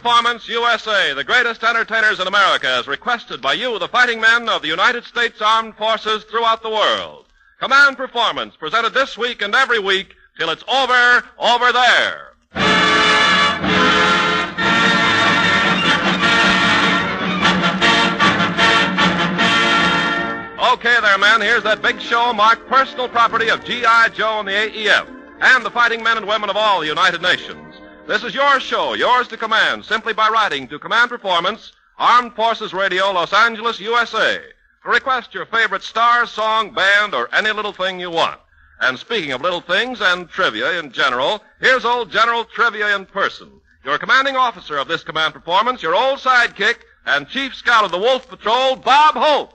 Performance USA, the greatest entertainers in America, as requested by you, the fighting men of the United States Armed Forces throughout the world. Command Performance, presented this week and every week till it's over there. Okay there, men, here's that big show marked personal property of G.I. Joe and the AEF, and the fighting men and women of all the United Nations. This is your show, yours to command, simply by writing to Command Performance, Armed Forces Radio, Los Angeles, USA, to request your favorite star, song, band, or any little thing you want. And speaking of little things and trivia in general, here's old General Trivia in person. Your commanding officer of this Command Performance, your old sidekick, and Chief Scout of the Wolf Patrol, Bob Hope.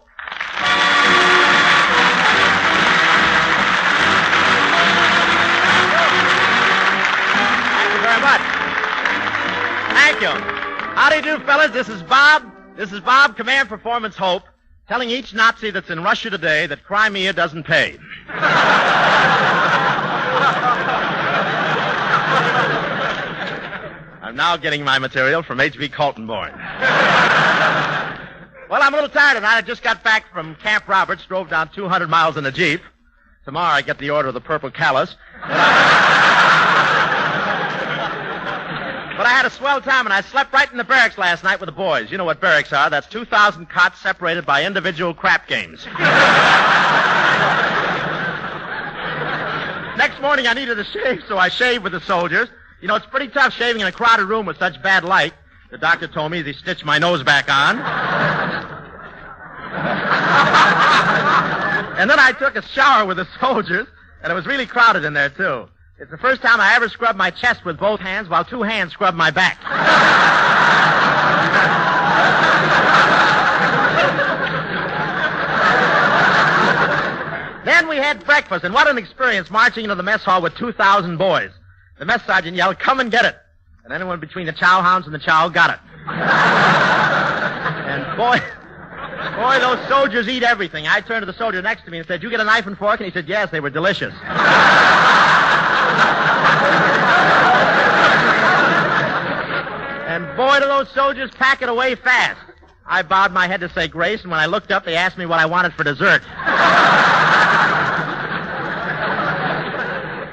Thank you very much. Thank you. Howdy do, fellas. This is Bob. Command Performance Hope, telling each Nazi that's in Russia today that Crimea doesn't pay. I'm now getting my material from H.V. Kaltenborn. Well, I'm a little tired tonight. I just got back from Camp Roberts, drove down 200 miles in a Jeep. Tomorrow I get the Order of the Purple Callus. But I had a swell time, and I slept right in the barracks last night with the boys. You know what barracks are. That's 2,000 cots separated by individual crap games. Next morning I needed a shave, so I shaved with the soldiers. You know, it's pretty tough shaving in a crowded room with such bad light. The doctor told me as he stitched my nose back on. And then I took a shower with the soldiers, and it was really crowded in there, too. It's the first time I ever scrubbed my chest with both hands while two hands scrubbed my back. Then we had breakfast, and what an experience marching into the mess hall with 2,000 boys. The mess sergeant yelled, "Come and get it." And anyone between the chow hounds and the chow got it. And boy, those soldiers eat everything. I turned to the soldier next to me and said, "You get a knife and fork?" And he said, "Yes, they were delicious." And boy, do those soldiers pack it away fast. I bowed my head to say grace, and when I looked up, they asked me what I wanted for dessert.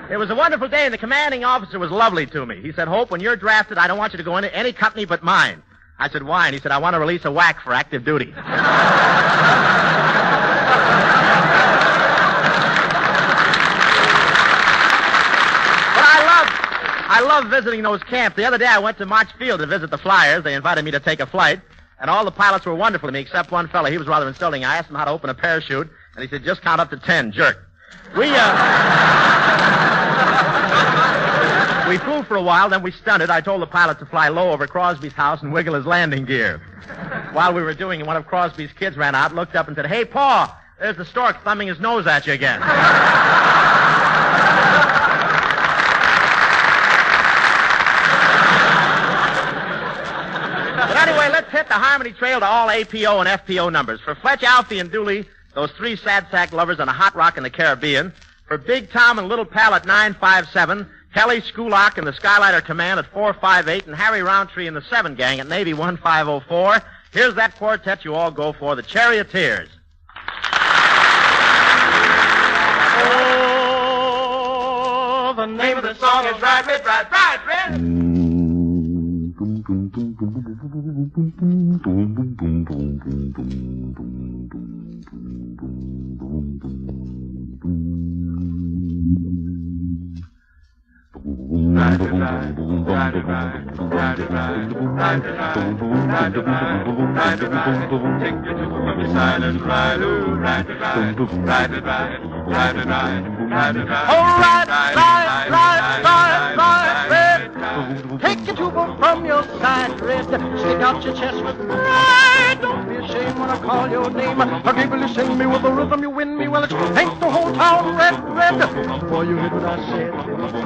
It was a wonderful day, and the commanding officer was lovely to me. He said, "Hope, when you're drafted, I don't want you to go into any company but mine." I said, "Why?" And he said, "I want to release a whack for active duty." But I love visiting those camps. The other day I went to March Field to visit the Flyers. They invited me to take a flight, and all the pilots were wonderful to me except one fellow. He was rather insulting. I asked him how to open a parachute, and he said, "Just count up to 10, jerk." We flew for a while, then we stunted. I told the pilot to fly low over Crosby's house and wiggle his landing gear. While we were doing it, one of Crosby's kids ran out, looked up and said, "Hey, Pa, there's the stork thumbing his nose at you again." But anyway, let's hit the Harmony Trail to all APO and FPO numbers. For Fletch, Alfie, and Dooley, those three sad sack lovers on a hot rock in the Caribbean. For Big Tom and Little Pal at 957, Kelly Skulak and the Skylighter Command at 458, and Harry Roundtree and the 7 Gang at Navy 1504. Here's that quartet you all go for, the Charioteers. Oh, the name of the song is Ride, Red, Ride, Ride, Red. Ride it, ride, ride it, ride, ride it, ride, ride it, ride, ride it, ride, ride it, ride. Take your two from your side and ride, ooh, ride it, ride, ride it, ride, ride it, ride, ride it, ride. Oh, ride, ride, ride, ride, ride, red. Take your tuba from your side, red. Stick out your chest with pride. Don't be ashamed when I call your name. Gable, you send me with the rhythm, you win me. Well, it's paint the whole town red, red. Boy, you heard what I said.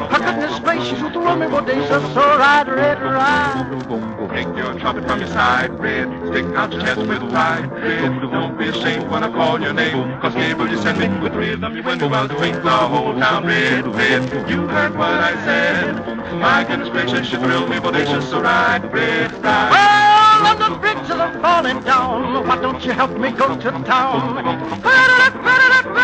Goodness gracious, you threw me bodacious, so ride, red, ride. Take your trumpet from your side, red. Stick out your chest with wide, red. Don't be ashamed when I call your name. Cause Gable, you send me with rhythm, you win me. Well, it's paint the whole town red, red. You heard what I said. My goodness gracious, you thrilled me bodacious, so ride, red, ride. Well, London bridges are falling down. Why don't you help me go to town?